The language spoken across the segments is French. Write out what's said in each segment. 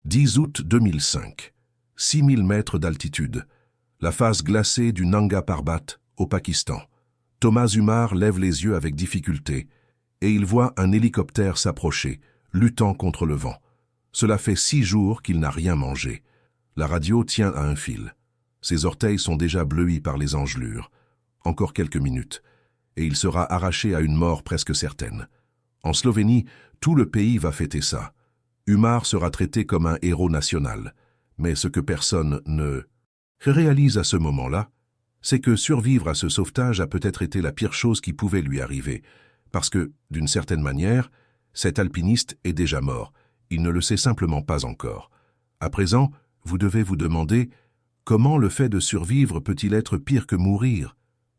10 août 2005. 6000 mètres d'altitude. La face glacée du Nanga Parbat, au Pakistan. Thomas Umar lève les yeux avec difficulté et il voit un hélicoptère s'approcher, luttant contre le vent. Cela fait 6 jours qu'il n'a rien mangé. La radio tient à un fil. Ses orteils sont déjà bleuis par les engelures. Encore quelques minutes, et il sera arraché à une mort presque certaine. En Slovénie, tout le pays va fêter ça. Umar sera traité comme un héros national. Mais ce que personne ne réalise à ce moment-là, c'est que survivre à ce sauvetage a peut-être été la pire chose qui pouvait lui arriver, parce que, d'une certaine manière, cet alpiniste est déjà mort. Il ne le sait simplement pas encore. À présent, vous devez vous demander comment le fait de survivre peut-il être pire que mourir?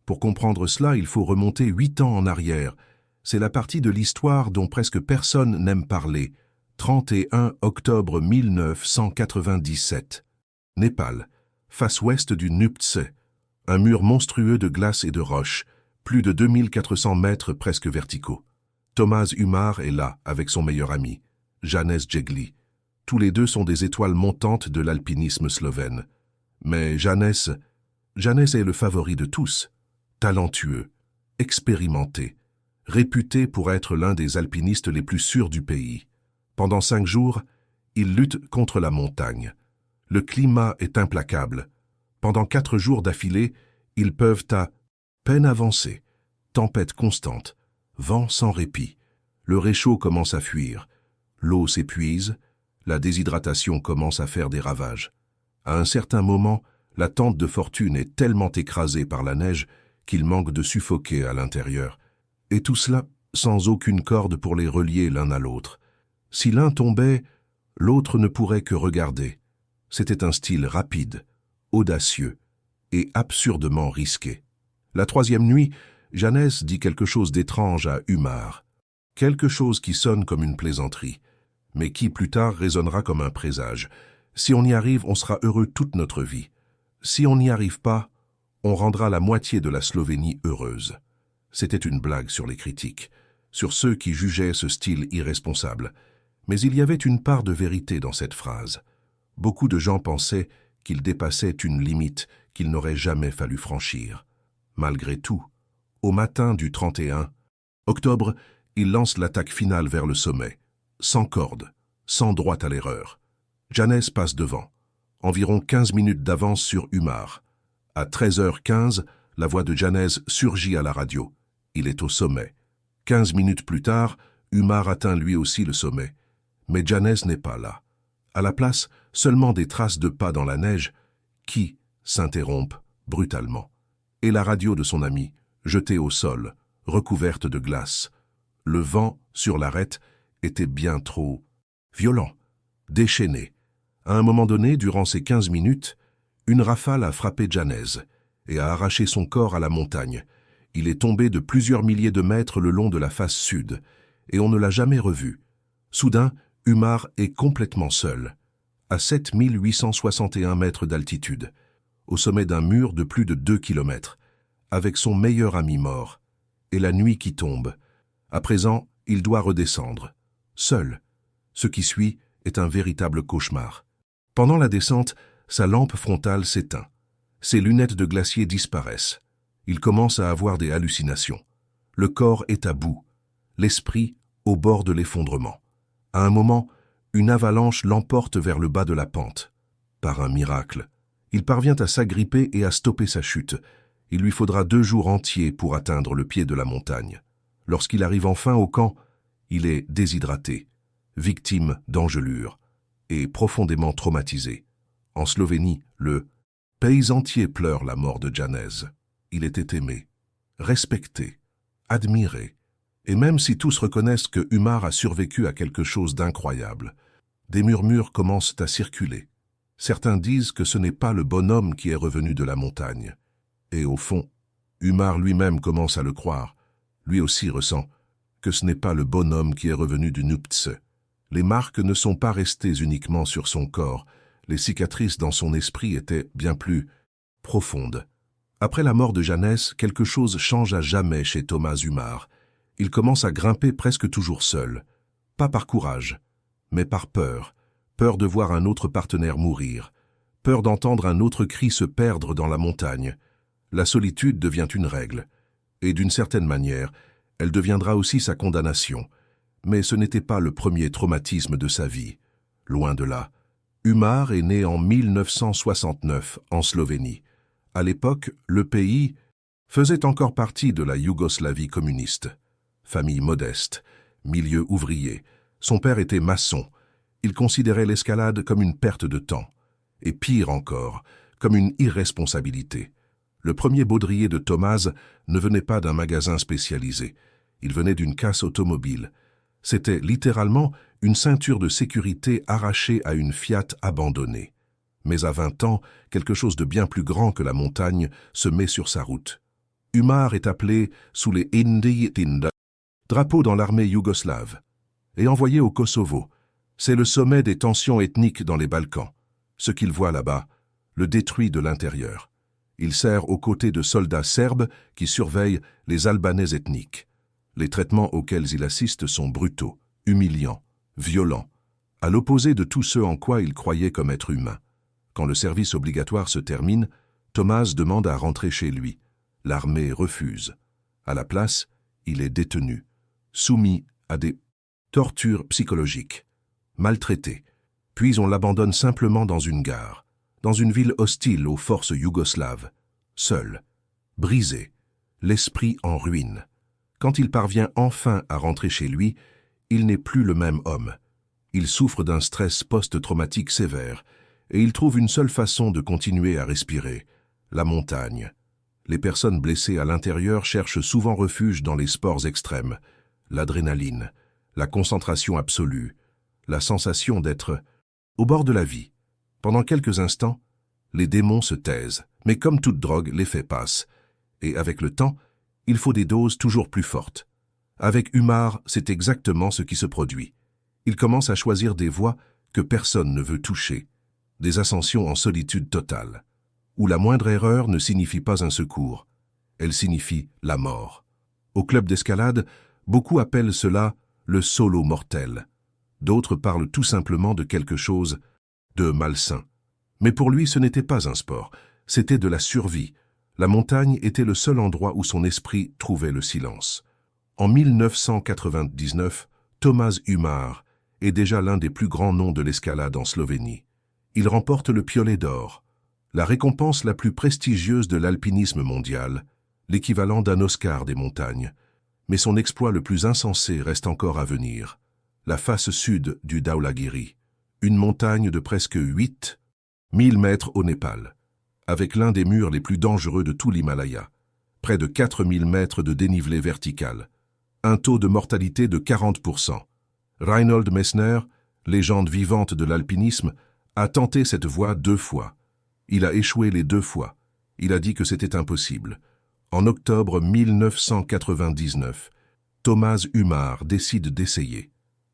Pour comprendre cela, il faut remonter 8 ans en arrière. C'est la partie de l'histoire dont presque personne n'aime parler. 31 octobre 1997. Népal, face ouest du Nuptse. Un mur monstrueux de glace et de roches, plus de 2400 mètres presque verticaux. Thomas Umar est là, avec son meilleur ami, Janez Jegli. Tous les deux sont des étoiles montantes de l'alpinisme slovène. Mais Janez est le favori de tous. Talentueux, expérimenté, réputé pour être l'un des alpinistes les plus sûrs du pays. Pendant 5 jours, il lutte contre la montagne. Le climat est implacable. Pendant 4 jours d'affilée, ils peuvent à peine avancer. Tempête constante, vent sans répit. Le réchaud commence à fuir. L'eau s'épuise. La déshydratation commence à faire des ravages. À un certain moment, la tente de fortune est tellement écrasée par la neige qu'il manque de suffoquer à l'intérieur. Et tout cela sans aucune corde pour les relier l'un à l'autre. Si l'un tombait, l'autre ne pourrait que regarder. C'était un style rapide, audacieux et absurdement risqué. La 3e nuit, Janez dit quelque chose d'étrange à Umar. Quelque chose qui sonne comme une plaisanterie, mais qui plus tard résonnera comme un présage. Si on y arrive, on sera heureux toute notre vie. Si on n'y arrive pas, on rendra la moitié de la Slovénie heureuse. C'était une blague sur les critiques, sur ceux qui jugeaient ce style irresponsable. Mais il y avait une part de vérité dans cette phrase. Beaucoup de gens pensaient qu'il dépassait une limite qu'il n'aurait jamais fallu franchir. Malgré tout, au matin du 31 octobre, il lance l'attaque finale vers le sommet, sans corde, sans droit à l'erreur. Janez passe devant, environ 15 minutes d'avance sur Umar. À 13h15, la voix de Janez surgit à la radio. Il est au sommet. 15 minutes plus tard, Umar atteint lui aussi le sommet. Mais Janez n'est pas là. À la place, seulement des traces de pas dans la neige qui s'interrompent brutalement. Et la radio de son ami, jetée au sol, recouverte de glace. Le vent, sur l'arête, était bien trop violent, déchaîné. À un moment donné, durant ces 15 minutes, une rafale a frappé Janez et a arraché son corps à la montagne. Il est tombé de plusieurs milliers de mètres le long de la face sud, et on ne l'a jamais revu. Soudain, Umar est complètement seul, à 7861 mètres d'altitude, au sommet d'un mur de plus de 2 kilomètres, avec son meilleur ami mort, et la nuit qui tombe. À présent, il doit redescendre, seul. Ce qui suit est un véritable cauchemar. Pendant la descente, sa lampe frontale s'éteint. Ses lunettes de glacier disparaissent. Il commence à avoir des hallucinations. Le corps est à bout, l'esprit au bord de l'effondrement. À un moment, une avalanche l'emporte vers le bas de la pente. Par un miracle, il parvient à s'agripper et à stopper sa chute. Il lui faudra 2 jours entiers pour atteindre le pied de la montagne. Lorsqu'il arrive enfin au camp, il est déshydraté, victime d'engelures et profondément traumatisé. En Slovénie, le pays entier pleure la mort de Janez. Il était aimé, respecté, admiré. Et même si tous reconnaissent que Umar a survécu à quelque chose d'incroyable, des murmures commencent à circuler. Certains disent que ce n'est pas le bonhomme qui est revenu de la montagne. Et au fond, Umar lui-même commence à le croire. Lui aussi ressent que ce n'est pas le bonhomme qui est revenu du Nuptse. Les marques ne sont pas restées uniquement sur son corps. Les cicatrices dans son esprit étaient bien plus profondes. Après la mort de Janez, quelque chose change à jamais chez Thomas Umar. Il commence à grimper presque toujours seul. Pas par courage, mais par peur. peur de voir un autre partenaire mourir, peur d'entendre un autre cri se perdre dans la montagne. La solitude devient une règle, et d'une certaine manière, elle deviendra aussi sa condamnation. Mais ce n'était pas le premier traumatisme de sa vie. Loin de là. Umar est né en 1969 en Slovénie. À l'époque, le pays faisait encore partie de la Yougoslavie communiste. Famille modeste, milieu ouvrier. Son père était maçon. Il considérait l'escalade comme une perte de temps. Et pire encore, comme une irresponsabilité. Le premier baudrier de Thomas ne venait pas d'un magasin spécialisé. Il venait d'une casse automobile. C'était littéralement une ceinture de sécurité arrachée à une Fiat abandonnée. Mais à 20 ans, quelque chose de bien plus grand que la montagne se met sur sa route. Umar est appelé sous les Indi Tinda, drapeau dans l'armée yougoslave, et envoyé au Kosovo. C'est le sommet des tensions ethniques dans les Balkans. Ce qu'il voit là-bas le détruit de l'intérieur. Il sert aux côtés de soldats serbes qui surveillent les Albanais ethniques. Les traitements auxquels il assiste sont brutaux, humiliants, violents, à l'opposé de tout ce en quoi il croyait comme être humain. Quand le service obligatoire se termine, Thomas demande à rentrer chez lui. L'armée refuse. À la place, il est détenu, soumis à des tortures psychologiques, maltraité. Puis on l'abandonne simplement dans une gare, dans une ville hostile aux forces yougoslaves, seul, brisé, l'esprit en ruine. Quand il parvient enfin à rentrer chez lui, il n'est plus le même homme. Il souffre d'un stress post-traumatique sévère et il trouve une seule façon de continuer à respirer, la montagne. Les personnes blessées à l'intérieur cherchent souvent refuge dans les sports extrêmes, l'adrénaline, la concentration absolue, la sensation d'être au bord de la vie. Pendant quelques instants, les démons se taisent, mais comme toute drogue, l'effet passe. Et avec le temps, il faut des doses toujours plus fortes. Avec Umar, c'est exactement ce qui se produit. Il commence à choisir des voies que personne ne veut toucher, des ascensions en solitude totale, où la moindre erreur ne signifie pas un secours, elle signifie la mort. Au club d'escalade, beaucoup appellent cela le solo mortel. D'autres parlent tout simplement de quelque chose de malsain. Mais pour lui, ce n'était pas un sport, c'était de la survie. La montagne était le seul endroit où son esprit trouvait le silence. En 1999, Thomas Umar est déjà l'un des plus grands noms de l'escalade en Slovénie. Il remporte le Piolet d'or, la récompense la plus prestigieuse de l'alpinisme mondial, l'équivalent d'un Oscar des montagnes. Mais son exploit le plus insensé reste encore à venir. La face sud du Dhaulagiri, une montagne de presque 8000 mètres au Népal, avec l'un des murs les plus dangereux de tout l'Himalaya, près de 4000 mètres de dénivelé vertical, un taux de mortalité de 40%. Reinhold Messner, légende vivante de l'alpinisme, a tenté cette voie 2 fois. Il a échoué les 2 fois. Il a dit que c'était impossible. En octobre 1999, Thomas Umar décide d'essayer.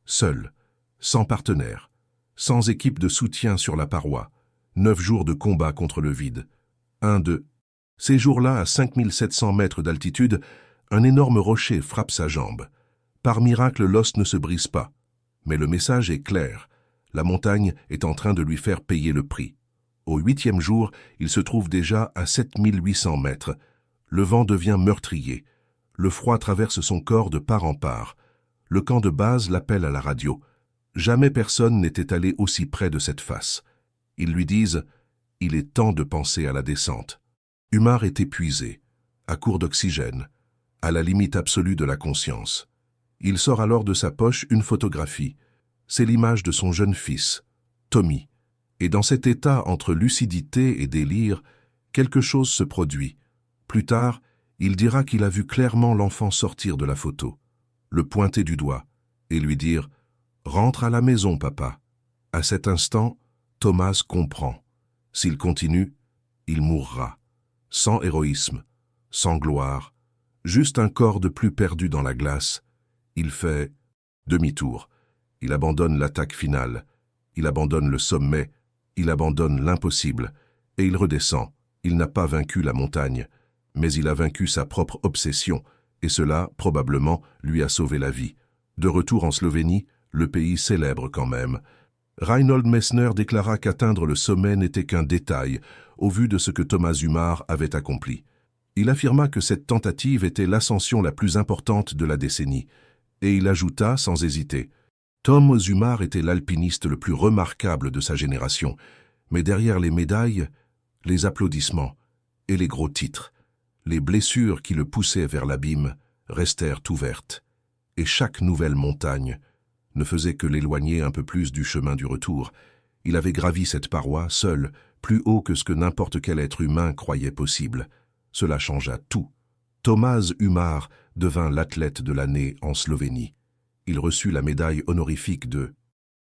Seul, sans partenaire, sans équipe de soutien sur la paroi, 9 jours de combat contre le vide. Ces jours-là, à 5700 mètres d'altitude, un énorme rocher frappe sa jambe. Par miracle, l'os ne se brise pas. Mais le message est clair. La montagne est en train de lui faire payer le prix. Au 8e jour, il se trouve déjà à 7800 mètres. Le vent devient meurtrier. Le froid traverse son corps de part en part. Le camp de base l'appelle à la radio. Jamais personne n'était allé aussi près de cette face. Ils lui disent « Il est temps de penser à la descente ». Umar est épuisé, à court d'oxygène, à la limite absolue de la conscience. Il sort alors de sa poche une photographie. C'est l'image de son jeune fils, Tommy. Et dans cet état entre lucidité et délire, quelque chose se produit. Plus tard, il dira qu'il a vu clairement l'enfant sortir de la photo, le pointer du doigt et lui dire « Rentre à la maison, papa ». À cet instant, Thomas comprend. S'il continue, il mourra. Sans héroïsme, sans gloire, juste un corps de plus perdu dans la glace. Il fait demi-tour. Il abandonne l'attaque finale. Il abandonne le sommet. Il abandonne l'impossible. Et il redescend. Il n'a pas vaincu la montagne, mais il a vaincu sa propre obsession. Et cela, probablement, lui a sauvé la vie. De retour en Slovénie, le pays célèbre quand même. Reinhold Messner déclara qu'atteindre le sommet n'était qu'un détail au vu de ce que Thomas Umar avait accompli. Il affirma que cette tentative était l'ascension la plus importante de la décennie, et il ajouta sans hésiter « Thomas Umar était l'alpiniste le plus remarquable de sa génération, mais derrière les médailles, les applaudissements et les gros titres, les blessures qui le poussaient vers l'abîme restèrent ouvertes, et chaque nouvelle montagne ne faisait que l'éloigner un peu plus du chemin du retour. Il avait gravi cette paroi, seul, plus haut que ce que n'importe quel être humain croyait possible. Cela changea tout. Thomas Umar devint l'athlète de l'année en Slovénie. Il reçut la médaille honorifique de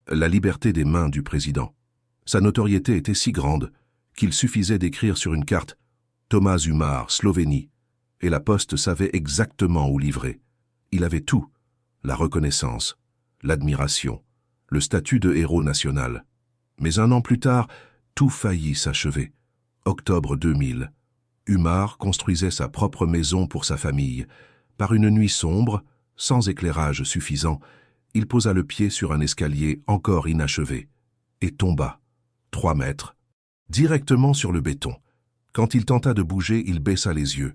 la liberté des mains du président. Sa notoriété était si grande qu'il suffisait d'écrire sur une carte « Thomas Umar, Slovénie », et la poste savait exactement où livrer. Il avait tout, la reconnaissance, l'admiration, le statut de héros national. Mais un an plus tard, tout faillit s'achever. Octobre 2000. Umar construisait sa propre maison pour sa famille. Par une nuit sombre, sans éclairage suffisant, il posa le pied sur un escalier encore inachevé et tomba, 3 mètres, directement sur le béton. Quand il tenta de bouger, il baissa les yeux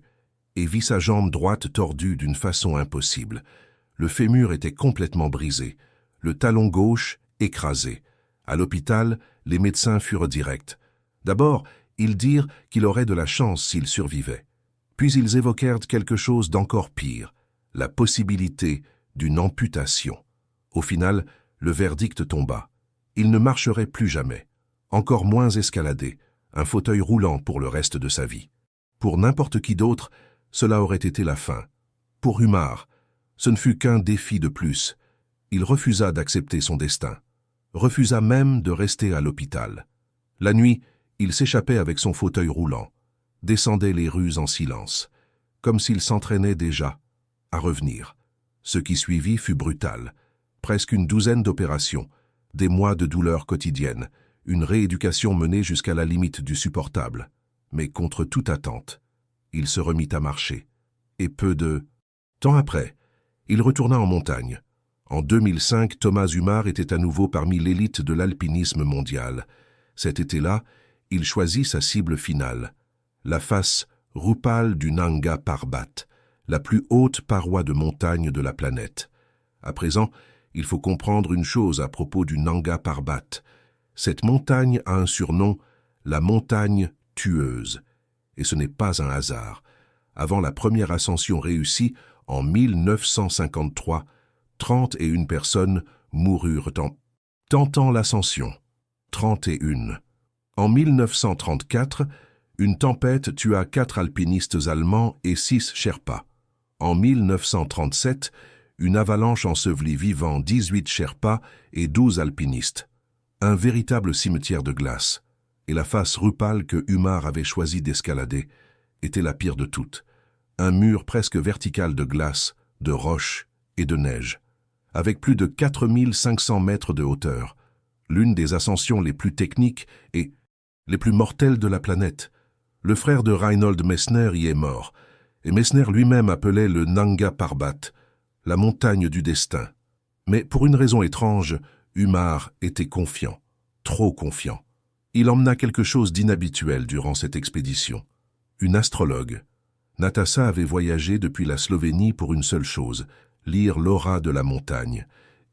et vit sa jambe droite tordue d'une façon impossible. Le fémur était complètement brisé, le talon gauche écrasé. À l'hôpital, les médecins furent directs. D'abord, ils dirent qu'il aurait de la chance s'il survivait. Puis ils évoquèrent quelque chose d'encore pire, la possibilité d'une amputation. Au final, le verdict tomba. Il ne marcherait plus jamais, encore moins escalader, un fauteuil roulant pour le reste de sa vie. Pour n'importe qui d'autre, cela aurait été la fin. Pour Umar, ce ne fut qu'un défi de plus. Il refusa d'accepter son destin, refusa même de rester à l'hôpital. La nuit, il s'échappait avec son fauteuil roulant, descendait les rues en silence, comme s'il s'entraînait déjà à revenir. Ce qui suivit fut brutal. Presque une douzaine d'opérations, des mois de douleurs quotidiennes, une rééducation menée jusqu'à la limite du supportable. Mais contre toute attente, il se remit à marcher. Et peu de temps après, il retourna en montagne. En 2005, Thomas Umar était à nouveau parmi l'élite de l'alpinisme mondial. Cet été-là, il choisit sa cible finale, la face Rupal du Nanga Parbat, la plus haute paroi de montagne de la planète. À présent, il faut comprendre une chose à propos du Nanga Parbat. Cette montagne a un surnom, la montagne tueuse. Et ce n'est pas un hasard. Avant la première ascension réussie, en 1953, 31 personnes moururent tentant l'ascension. 31. En 1934, une tempête tua 4 alpinistes allemands et 6 Sherpas. En 1937, une avalanche ensevelit vivants 18 Sherpas et 12 alpinistes. Un véritable cimetière de glace. Et la face Rupal que Umar avait choisi d'escalader était la pire de toutes. Un mur presque vertical de glace, de roches et de neige, avec plus de 4500 mètres de hauteur, l'une des ascensions les plus techniques et les plus mortelles de la planète. Le frère de Reinhold Messner y est mort, et Messner lui-même appelait le Nanga Parbat, la montagne du destin. Mais pour une raison étrange, Umar était confiant, trop confiant. Il emmena quelque chose d'inhabituel durant cette expédition. Une astrologue. Natasa avait voyagé depuis la Slovénie pour une seule chose, lire l'aura de la montagne,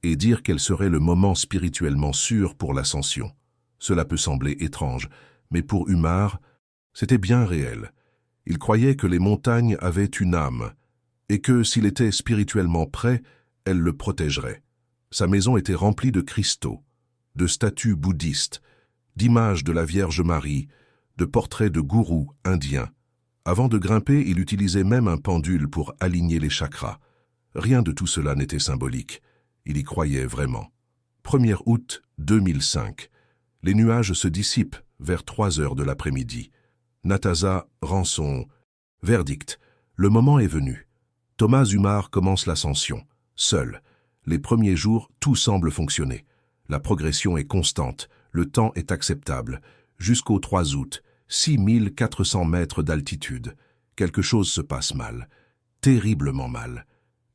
et dire qu'elle serait le moment spirituellement sûr pour l'ascension. Cela peut sembler étrange, mais pour Umar, c'était bien réel. Il croyait que les montagnes avaient une âme, et que s'il était spirituellement prêt, elles le protégeraient. Sa maison était remplie de cristaux, de statues bouddhistes, d'images de la Vierge Marie, de portraits de gourous indiens. Avant de grimper, il utilisait même un pendule pour aligner les chakras. Rien de tout cela n'était symbolique. Il y croyait vraiment. 1er août 2005. Les nuages se dissipent vers 3 heures de l'après-midi. Natasa rend son verdict. Le moment est venu. Thomas Umar commence l'ascension, seul. Les premiers jours, tout semble fonctionner. La progression est constante, le temps est acceptable. Jusqu'au 3 août, 6400 mètres d'altitude. Quelque chose se passe mal, terriblement mal.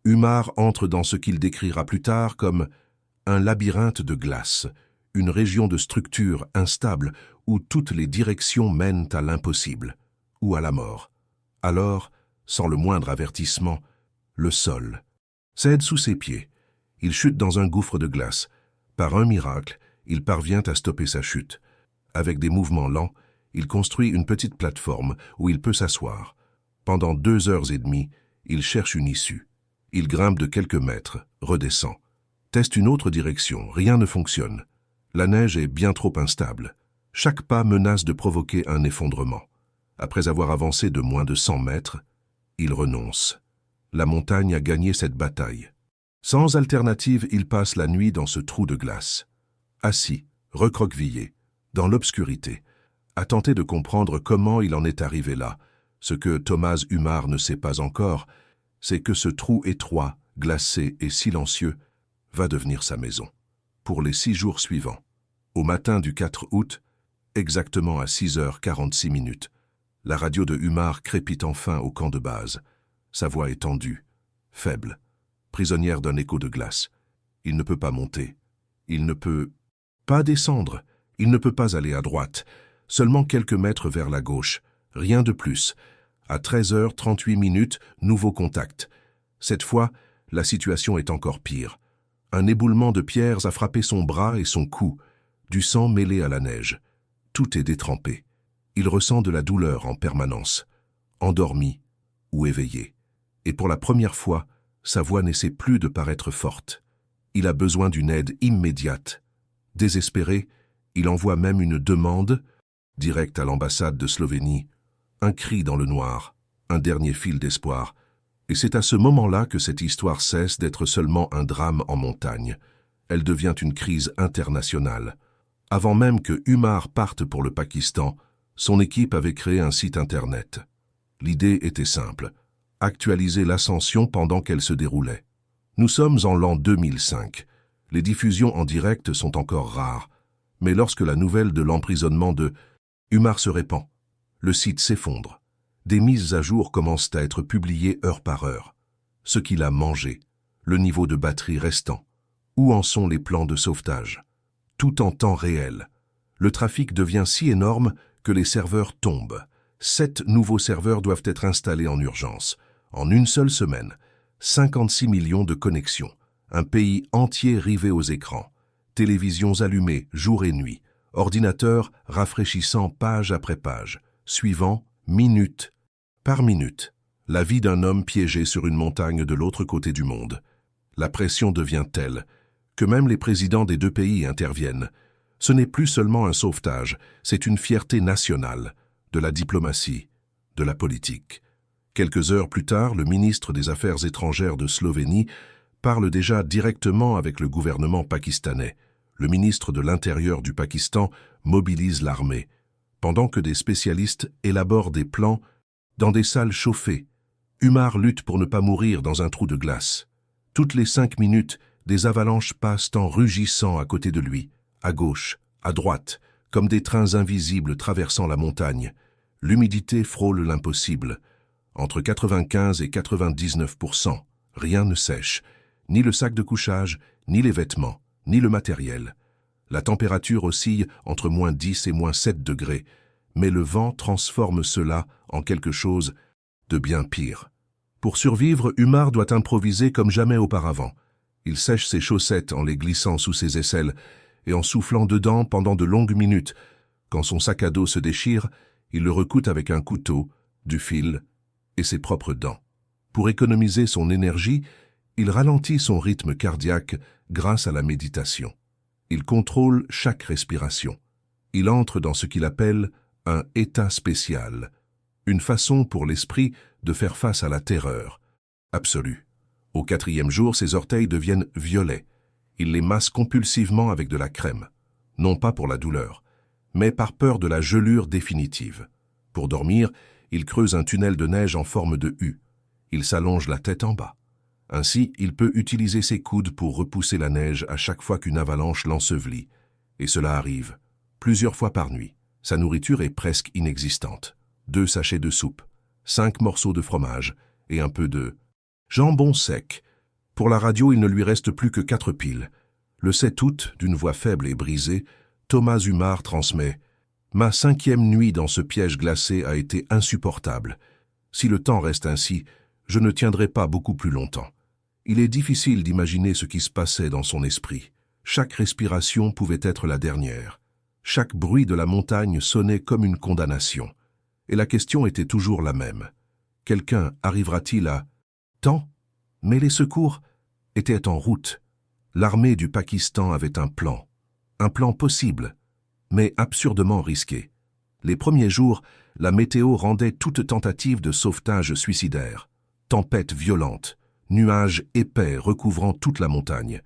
Umar entre dans ce qu'il décrira plus tard comme un labyrinthe de glace, une région de structure instable où toutes les directions mènent à l'impossible, ou à la mort. Alors, sans le moindre avertissement, le sol cède sous ses pieds. Il chute dans un gouffre de glace. Par un miracle, il parvient à stopper sa chute. Avec des mouvements lents, il construit une petite plateforme où il peut s'asseoir. Pendant 2 heures et demie, il cherche une issue. Il grimpe de quelques mètres, redescend. Teste une autre direction, rien ne fonctionne. La neige est bien trop instable. Chaque pas menace de provoquer un effondrement. Après avoir avancé de moins de 100 mètres, il renonce. La montagne a gagné cette bataille. Sans alternative, il passe la nuit dans ce trou de glace. Assis, recroquevillé, dans l'obscurité, à tenter de comprendre comment il en est arrivé là. Ce que Thomas Umar ne sait pas encore, c'est que ce trou étroit, glacé et silencieux va devenir sa maison. Pour les 6 jours suivants, au matin du 4 août, exactement à 6h46, la radio de Umar crépite enfin au camp de base. Sa voix est tendue, faible, prisonnière d'un écho de glace. Il ne peut pas monter. Il ne peut pas descendre. Il ne peut pas aller à droite. Seulement quelques mètres vers la gauche. Rien de plus. À 13h38, nouveau contact. Cette fois, la situation est encore pire. Un éboulement de pierres a frappé son bras et son cou. Du sang mêlé à la neige. Tout est détrempé. Il ressent de la douleur en permanence. Endormi ou éveillé. Et pour la première fois, sa voix n'essaie plus de paraître forte. Il a besoin d'une aide immédiate. Désespéré, il envoie même une demande, directe à l'ambassade de Slovénie. Un cri dans le noir, un dernier fil d'espoir. Et c'est à ce moment-là que cette histoire cesse d'être seulement un drame en montagne. Elle devient une crise internationale. Avant même que Umar parte pour le Pakistan, son équipe avait créé un site internet. L'idée était simple. Actualiser l'ascension pendant qu'elle se déroulait. Nous sommes en l'an 2005. Les diffusions en direct sont encore rares. Mais lorsque la nouvelle de l'emprisonnement de Umar se répand, le site s'effondre. Des mises à jour commencent à être publiées heure par heure. Ce qu'il a mangé, le niveau de batterie restant. Où en sont les plans de sauvetage? Tout en temps réel. Le trafic devient si énorme que les serveurs tombent. 7 nouveaux serveurs doivent être installés en urgence. En une seule semaine, 56 millions de connexions, un pays entier rivé aux écrans, télévisions allumées jour et nuit, ordinateurs rafraîchissant page après page, suivant minute par minute, la vie d'un homme piégé sur une montagne de l'autre côté du monde. La pression devient telle que même les présidents des 2 pays interviennent. Ce n'est plus seulement un sauvetage, c'est une fierté nationale, de la diplomatie, de la politique. Quelques heures plus tard, le ministre des Affaires étrangères de Slovénie parle déjà directement avec le gouvernement pakistanais. Le ministre de l'Intérieur du Pakistan mobilise l'armée, pendant que des spécialistes élaborent des plans dans des salles chauffées. Umar lutte pour ne pas mourir dans un trou de glace. Toutes les 5 minutes, des avalanches passent en rugissant à côté de lui, à gauche, à droite, comme des trains invisibles traversant la montagne. L'humidité frôle l'impossible. Entre 95 et 99%, rien ne sèche, ni le sac de couchage, ni les vêtements, ni le matériel. La température oscille entre moins 10 et moins 7 degrés, mais le vent transforme cela en quelque chose de bien pire. Pour survivre, Umar doit improviser comme jamais auparavant. Il sèche ses chaussettes en les glissant sous ses aisselles et en soufflant dedans pendant de longues minutes. Quand son sac à dos se déchire, il le recoute avec un couteau, du fil et ses propres dents. Pour économiser son énergie, il ralentit son rythme cardiaque grâce à la méditation. Il contrôle chaque respiration. Il entre dans ce qu'il appelle un état spécial, une façon pour l'esprit de faire face à la terreur absolue. Au 4e jour, ses orteils deviennent violets. Il les masse compulsivement avec de la crème, non pas pour la douleur, mais par peur de la gelure définitive. Pour dormir, il creuse un tunnel de neige en forme de U. Il s'allonge la tête en bas. Ainsi, il peut utiliser ses coudes pour repousser la neige à chaque fois qu'une avalanche l'ensevelit. Et cela arrive, plusieurs fois par nuit. Sa nourriture est presque inexistante. 2 sachets de soupe, 5 morceaux de fromage et un peu de jambon sec. Pour la radio, il ne lui reste plus que 4 piles. Le 7 août, d'une voix faible et brisée, Thomas Umar transmet « Ma 5e nuit dans ce piège glacé a été insupportable. Si le temps reste ainsi, je ne tiendrai pas beaucoup plus longtemps. » Il est difficile d'imaginer ce qui se passait dans son esprit. Chaque respiration pouvait être la dernière. Chaque bruit de la montagne sonnait comme une condamnation. Et la question était toujours la même. Quelqu'un arrivera-t-il à temps? Mais les secours étaient en route. L'armée du Pakistan avait un plan possible, mais absurdement risqué. Les premiers jours, la météo rendait toute tentative de sauvetage suicidaire. Tempête violente, nuages épais recouvrant toute la montagne.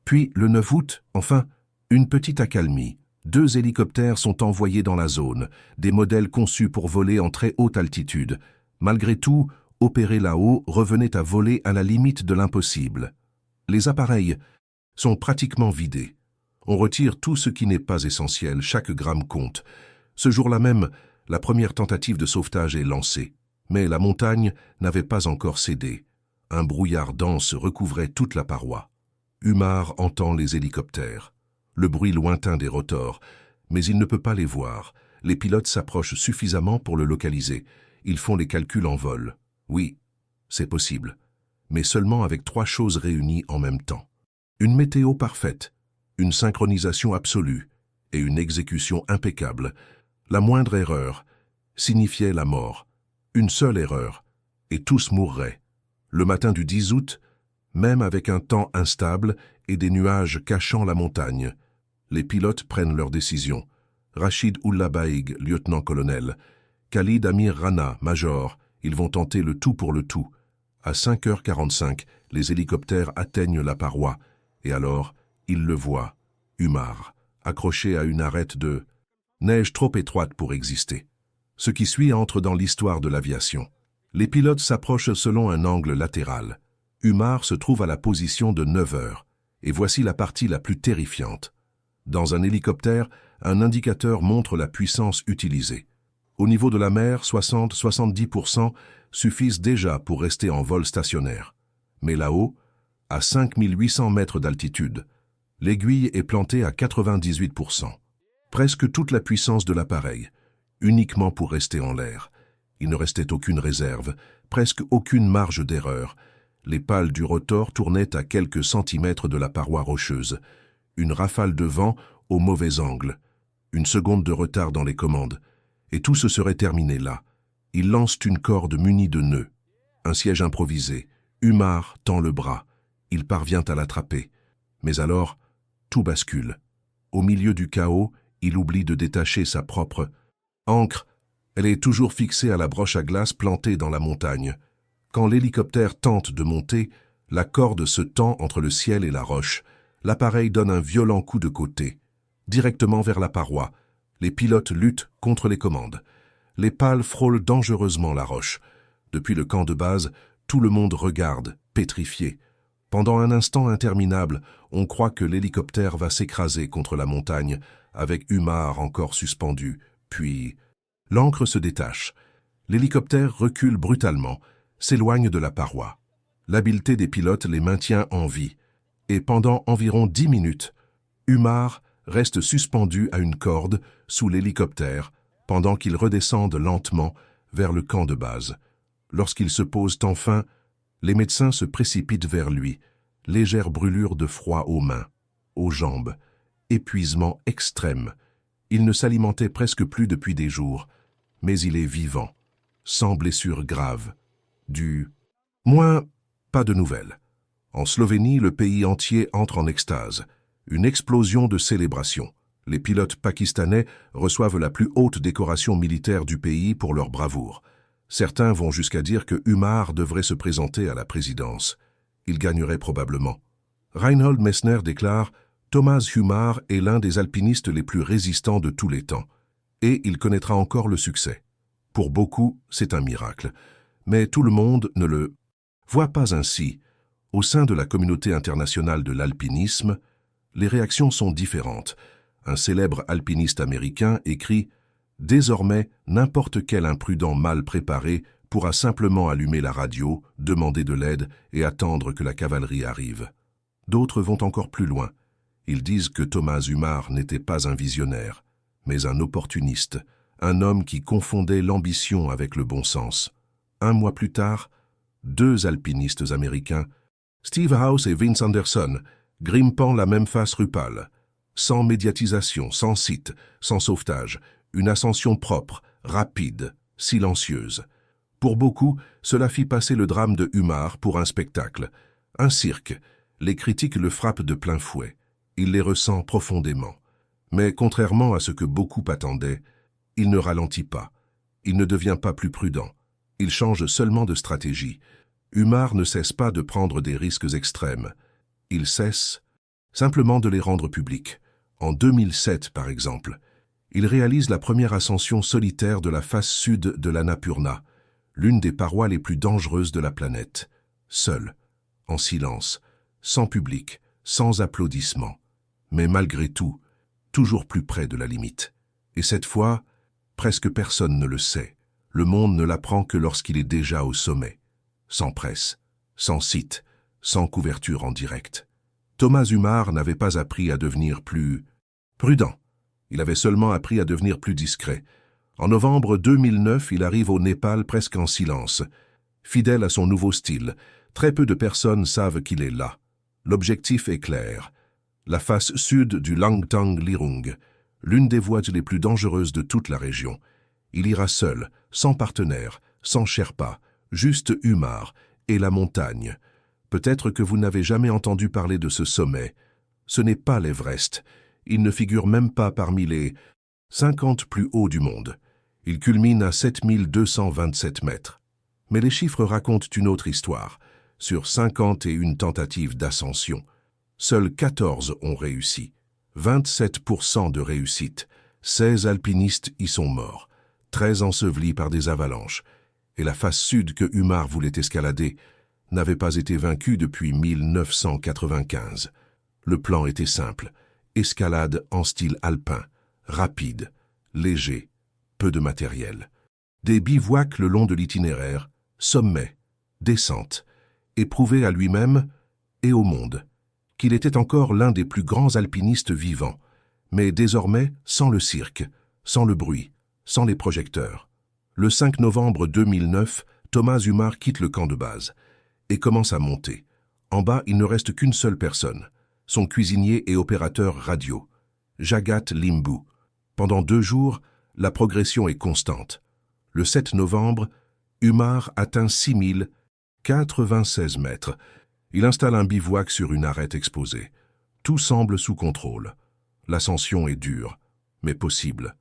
Puis, le 9 août, enfin, une petite accalmie. 2 hélicoptères sont envoyés dans la zone, des modèles conçus pour voler en très haute altitude. Malgré tout, opérer là-haut revenait à voler à la limite de l'impossible. Les appareils sont pratiquement vidés. On retire tout ce qui n'est pas essentiel, chaque gramme compte. Ce jour-là même, la première tentative de sauvetage est lancée. Mais la montagne n'avait pas encore cédé. Un brouillard dense recouvrait toute la paroi. Umar entend les hélicoptères. Le bruit lointain des rotors, mais il ne peut pas les voir. Les pilotes s'approchent suffisamment pour le localiser. Ils font les calculs en vol. Oui, c'est possible, mais seulement avec 3 choses réunies en même temps. Une météo parfaite, une synchronisation absolue et une exécution impeccable. La moindre erreur signifiait la mort. Une seule erreur, et tous mourraient. Le matin du 10 août, même avec un temps instable et des nuages cachant la montagne, les pilotes prennent leur décision. Rachid Ullah Baig, lieutenant-colonel, Khalid Amir Rana, major, ils vont tenter le tout pour le tout. À 5h45, les hélicoptères atteignent la paroi, et alors, ils le voient, Umar, accroché à une arête de neige trop étroite pour exister. Ce qui suit entre dans l'histoire de l'aviation. Les pilotes s'approchent selon un angle latéral. Umar se trouve à la position de 9 heures, et voici la partie la plus terrifiante. Dans un hélicoptère, un indicateur montre la puissance utilisée. Au niveau de la mer, 60-70% suffisent déjà pour rester en vol stationnaire. Mais là-haut, à 5800 mètres d'altitude, l'aiguille est plantée à 98%. Presque toute la puissance de l'appareil, uniquement pour rester en l'air. Il ne restait aucune réserve, presque aucune marge d'erreur. Les pales du rotor tournaient à quelques centimètres de la paroi rocheuse. Une rafale de vent au mauvais angle. Une seconde de retard dans les commandes. Et tout se serait terminé là. Ils lancent une corde munie de nœuds. Un siège improvisé. Umar tend le bras. Il parvient à l'attraper. Mais alors, tout bascule. Au milieu du chaos, il oublie de détacher sa propre ancre. Elle est toujours fixée à la broche à glace plantée dans la montagne. Quand l'hélicoptère tente de monter, la corde se tend entre le ciel et la roche. L'appareil donne un violent coup de côté, directement vers la paroi. Les pilotes luttent contre les commandes. Les pales frôlent dangereusement la roche. Depuis le camp de base, tout le monde regarde, pétrifié. Pendant un instant interminable, on croit que l'hélicoptère va s'écraser contre la montagne, avec Umar encore suspendu. Puis, l'ancre se détache. L'hélicoptère recule brutalement, s'éloigne de la paroi. L'habileté des pilotes les maintient en vie. Et pendant environ 10 minutes, Umar reste suspendu à une corde sous l'hélicoptère pendant qu'il redescende lentement vers le camp de base. Lorsqu'ils se posent enfin, les médecins se précipitent vers lui, légère brûlure de froid aux mains, aux jambes, épuisement extrême. Il ne s'alimentait presque plus depuis des jours, mais il est vivant, sans blessure grave. Moins, pas de nouvelles. En Slovénie, le pays entier entre en extase. Une explosion de célébration. Les pilotes pakistanais reçoivent la plus haute décoration militaire du pays pour leur bravoure. Certains vont jusqu'à dire que Umar devrait se présenter à la présidence. Il gagnerait probablement. Reinhold Messner déclare « Thomas Umar est l'un des alpinistes les plus résistants de tous les temps. Et il connaîtra encore le succès. Pour beaucoup, c'est un miracle. Mais tout le monde ne le voit pas ainsi. Au sein de la communauté internationale de l'alpinisme, les réactions sont différentes. Un célèbre alpiniste américain écrit « Désormais, n'importe quel imprudent mal préparé pourra simplement allumer la radio, demander de l'aide et attendre que la cavalerie arrive. » D'autres vont encore plus loin. Ils disent que Thomas Umar n'était pas un visionnaire, mais un opportuniste, un homme qui confondait l'ambition avec le bon sens. Un mois plus tard, 2 alpinistes américains, Steve House et Vince Anderson, grimpant la même face Rupal, sans médiatisation, sans site, sans sauvetage, une ascension propre, rapide, silencieuse. Pour beaucoup, cela fit passer le drame de Umar pour un spectacle, un cirque. Les critiques le frappent de plein fouet. Il les ressent profondément. Mais contrairement à ce que beaucoup attendaient, il ne ralentit pas. Il ne devient pas plus prudent. Il change seulement de stratégie. Umar ne cesse pas de prendre des risques extrêmes. Il cesse simplement de les rendre publics. En 2007, par exemple, il réalise la première ascension solitaire de la face sud de l'Annapurna, l'une des parois les plus dangereuses de la planète. Seul, en silence, sans public, sans applaudissements. Mais malgré tout, toujours plus près de la limite. Et cette fois, presque personne ne le sait. Le monde ne l'apprend que lorsqu'il est déjà au sommet. Sans presse, sans site, sans couverture en direct. Thomas Umar n'avait pas appris à devenir plus prudent. Il avait seulement appris à devenir plus discret. En novembre 2009, il arrive au Népal presque en silence. Fidèle à son nouveau style, très peu de personnes savent qu'il est là. L'objectif est clair. La face sud du Langtang Lirung, l'une des voies les plus dangereuses de toute la région. Il ira seul, sans partenaire, sans Sherpa, juste Umar et la montagne. Peut-être que vous n'avez jamais entendu parler de ce sommet. Ce n'est pas l'Everest. Il ne figure même pas parmi les 50 plus hauts du monde. Il culmine à 7227 mètres. Mais les chiffres racontent une autre histoire. Sur 51 tentatives d'ascension, seuls 14 ont réussi. 27% de réussite. 16 alpinistes y sont morts. 13 ensevelis par des avalanches. Et la face sud que Umar voulait escalader n'avait pas été vaincue depuis 1995. Le plan était simple. Escalade en style alpin, rapide, léger, peu de matériel. Des bivouacs le long de l'itinéraire, sommet, descente, et prouver à lui-même et au monde qu'il était encore l'un des plus grands alpinistes vivants, mais désormais sans le cirque, sans le bruit, sans les projecteurs. Le 5 novembre 2009, Thomas Umar quitte le camp de base et commence à monter. En bas, il ne reste qu'une seule personne, son cuisinier et opérateur radio, Jagat Limbu. Pendant 2 jours, la progression est constante. Le 7 novembre, Umar atteint 6096 mètres. Il installe un bivouac sur une arête exposée. Tout semble sous contrôle. L'ascension est dure, mais possible.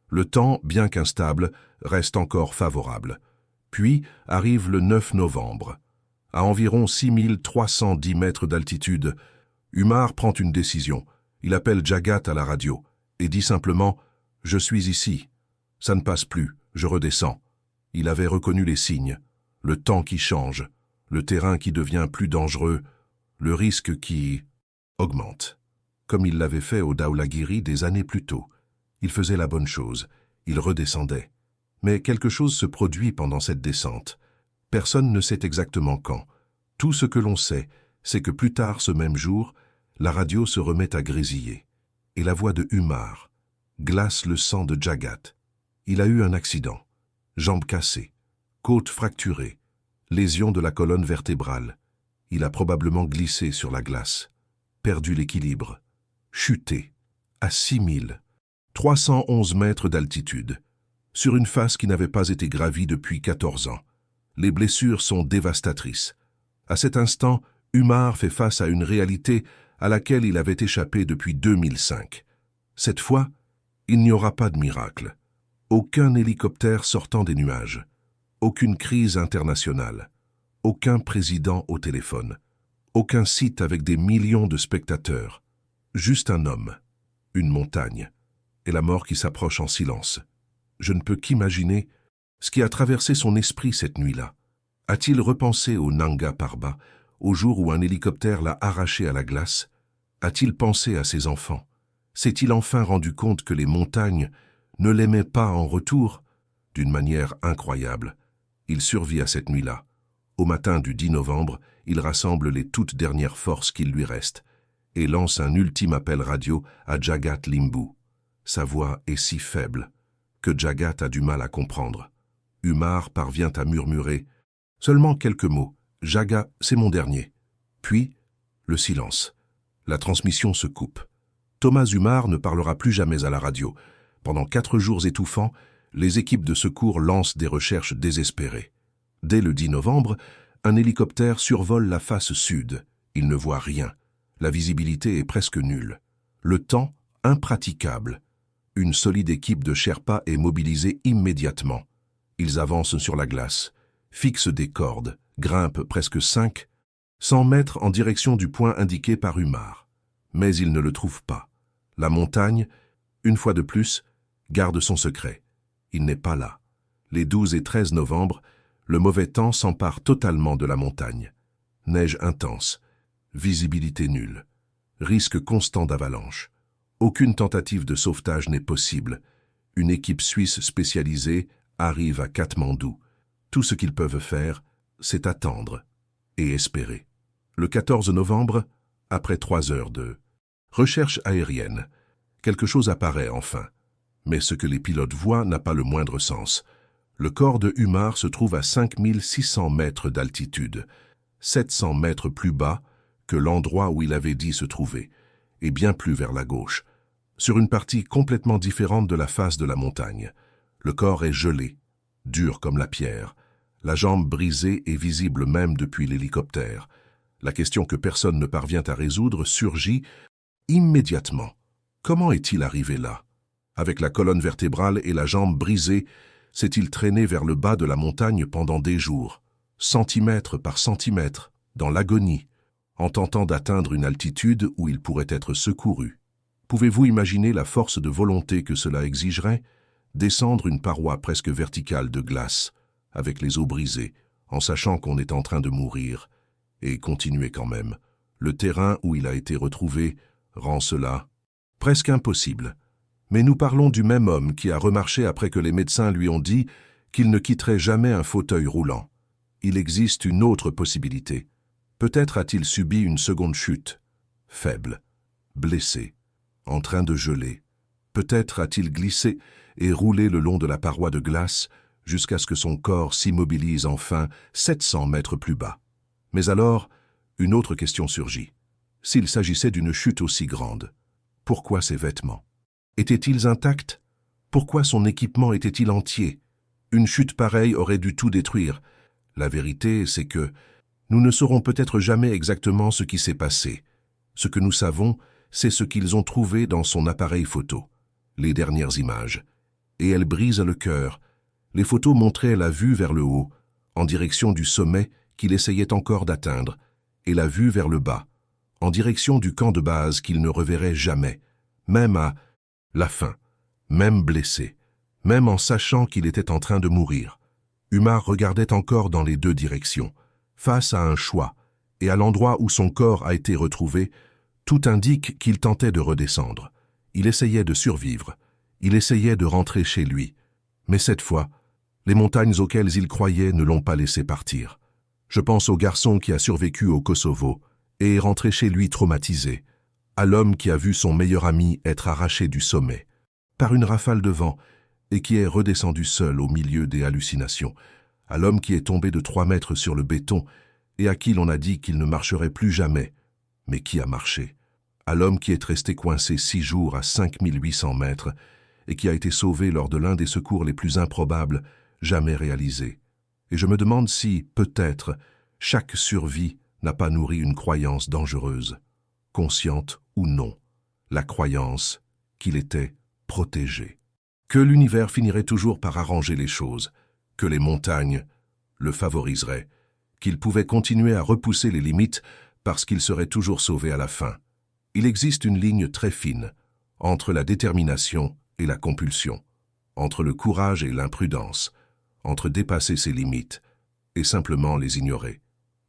Le temps, bien qu'instable, reste encore favorable. Puis arrive le 9 novembre. À environ 6310 mètres d'altitude, Umar prend une décision. Il appelle Jagat à la radio et dit simplement « Je suis ici. Ça ne passe plus, je redescends ». Il avait reconnu les signes, le temps qui change, le terrain qui devient plus dangereux, le risque qui augmente. Comme il l'avait fait au Dhaulagiri des années plus tôt. Il faisait la bonne chose, il redescendait. Mais quelque chose se produit pendant cette descente. Personne ne sait exactement quand. Tout ce que l'on sait, c'est que plus tard ce même jour, la radio se remet à grésiller. Et la voix de Umar glace le sang de Jagat. Il a eu un accident. Jambe cassée, côte fracturée, lésion de la colonne vertébrale. Il a probablement glissé sur la glace, perdu l'équilibre, chuté, à 6311 mètres d'altitude, sur une face qui n'avait pas été gravie depuis 14 ans. Les blessures sont dévastatrices. À cet instant, Umar fait face à une réalité à laquelle il avait échappé depuis 2005. Cette fois, il n'y aura pas de miracle. Aucun hélicoptère sortant des nuages. Aucune crise internationale. Aucun président au téléphone. Aucun site avec des millions de spectateurs. Juste un homme, une montagne, et la mort qui s'approche en silence. Je ne peux qu'imaginer ce qui a traversé son esprit cette nuit-là. A-t-il repensé au Nanga Parbat, au jour où un hélicoptère l'a arraché à la glace? A-t-il pensé à ses enfants? S'est-il enfin rendu compte que les montagnes ne l'aimaient pas en retour? D'une manière incroyable, il survit à cette nuit-là. Au matin du 10 novembre, il rassemble les toutes dernières forces qu'il lui reste. et lance un ultime appel radio à Jagat Limbu. Sa voix est si faible que Jagat a du mal à comprendre. Umar parvient à murmurer seulement quelques mots. « Jagat, c'est mon dernier ». Puis, le silence. La transmission se coupe. Thomas Umar ne parlera plus jamais à la radio. Pendant 4 jours étouffants, les équipes de secours lancent des recherches désespérées. Dès le 10 novembre, un hélicoptère survole la face sud. Il ne voit rien. La visibilité est presque nulle. Le temps, impraticable. Une solide équipe de Sherpas est mobilisée immédiatement. Ils avancent sur la glace, fixent des cordes, grimpent presque 500 mètres en direction du point indiqué par Umar. Mais ils ne le trouvent pas. La montagne, une fois de plus, garde son secret. Il n'est pas là. Les 12 et 13 novembre, le mauvais temps s'empare totalement de la montagne. Neige intense, visibilité nulle, risque constant d'avalanche. Aucune tentative de sauvetage n'est possible. Une équipe suisse spécialisée arrive à Katmandou. Tout ce qu'ils peuvent faire, c'est attendre et espérer. Le 14 novembre, après 3 heures de recherche aérienne, quelque chose apparaît enfin. Mais ce que les pilotes voient n'a pas le moindre sens. Le corps de Umar se trouve à 5600 mètres d'altitude, 700 mètres plus bas que l'endroit où il avait dit se trouver, et bien plus vers la gauche, sur une partie complètement différente de la face de la montagne. Le corps est gelé, dur comme la pierre, la jambe brisée et visible même depuis l'hélicoptère. La question que personne ne parvient à résoudre surgit immédiatement. Comment est-il arrivé là? Avec la colonne vertébrale et la jambe brisée, s'est-il traîné vers le bas de la montagne pendant des jours, centimètre par centimètre, dans l'agonie, en tentant d'atteindre une altitude où il pourrait être secouru? Pouvez-vous imaginer la force de volonté que cela exigerait? Descendre une paroi presque verticale de glace, avec les os brisés, en sachant qu'on est en train de mourir, et continuer quand même. Le terrain où il a été retrouvé rend cela presque impossible. Mais nous parlons du même homme qui a remarché après que les médecins lui ont dit qu'il ne quitterait jamais un fauteuil roulant. Il existe une autre possibilité. Peut-être a-t-il subi une seconde chute, faible, blessé, en train de geler. Peut-être a-t-il glissé et roulé le long de la paroi de glace jusqu'à ce que son corps s'immobilise enfin 700 mètres plus bas. Mais alors, une autre question surgit. S'il s'agissait d'une chute aussi grande, pourquoi ses vêtements? Étaient-ils intacts? Pourquoi son équipement était-il entier? Une chute pareille aurait dû tout détruire. La vérité, c'est que nous ne saurons peut-être jamais exactement ce qui s'est passé. Ce que nous savons, c'est ce qu'ils ont trouvé dans son appareil photo, les dernières images. Et elles brisent le cœur. Les photos montraient la vue vers le haut, en direction du sommet qu'il essayait encore d'atteindre, et la vue vers le bas, en direction du camp de base qu'il ne reverrait jamais, même à la fin, même blessé, même en sachant qu'il était en train de mourir. Umar regardait encore dans les 2 directions, face à un choix, et à l'endroit où son corps a été retrouvé, tout indique qu'il tentait de redescendre. Il essayait de survivre, il essayait de rentrer chez lui. Mais cette fois, les montagnes auxquelles il croyait ne l'ont pas laissé partir. Je pense au garçon qui a survécu au Kosovo et est rentré chez lui traumatisé, à l'homme qui a vu son meilleur ami être arraché du sommet, par une rafale de vent, et qui est redescendu seul au milieu des hallucinations, à l'homme qui est tombé de 3 mètres sur le béton et à qui l'on a dit qu'il ne marcherait plus jamais, mais qui a marché, à l'homme qui est resté coincé 6 jours à 5800 mètres et qui a été sauvé lors de l'un des secours les plus improbables jamais réalisés. Et je me demande si, peut-être, chaque survie n'a pas nourri une croyance dangereuse, consciente ou non, la croyance qu'il était protégé, que l'univers finirait toujours par arranger les choses, que les montagnes le favoriseraient, qu'il pouvait continuer à repousser les limites parce qu'il serait toujours sauvé à la fin. Il existe une ligne très fine entre la détermination et la compulsion, entre le courage et l'imprudence, entre dépasser ses limites et simplement les ignorer.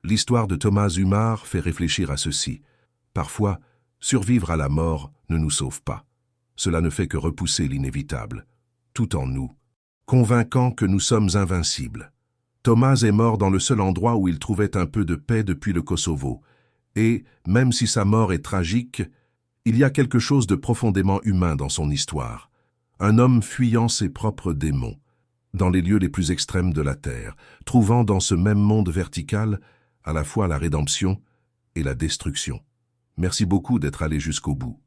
L'histoire de Thomas Umar fait réfléchir à ceci. Parfois, survivre à la mort ne nous sauve pas. Cela ne fait que repousser l'inévitable, tout en nous, convainquant que nous sommes invincibles. Thomas est mort dans le seul endroit où il trouvait un peu de paix depuis le Kosovo, Et, même si sa mort est tragique, il y a quelque chose de profondément humain dans son histoire. Un homme fuyant ses propres démons, dans les lieux les plus extrêmes de la terre, trouvant dans ce même monde vertical à la fois la rédemption et la destruction. Merci beaucoup d'être allé jusqu'au bout.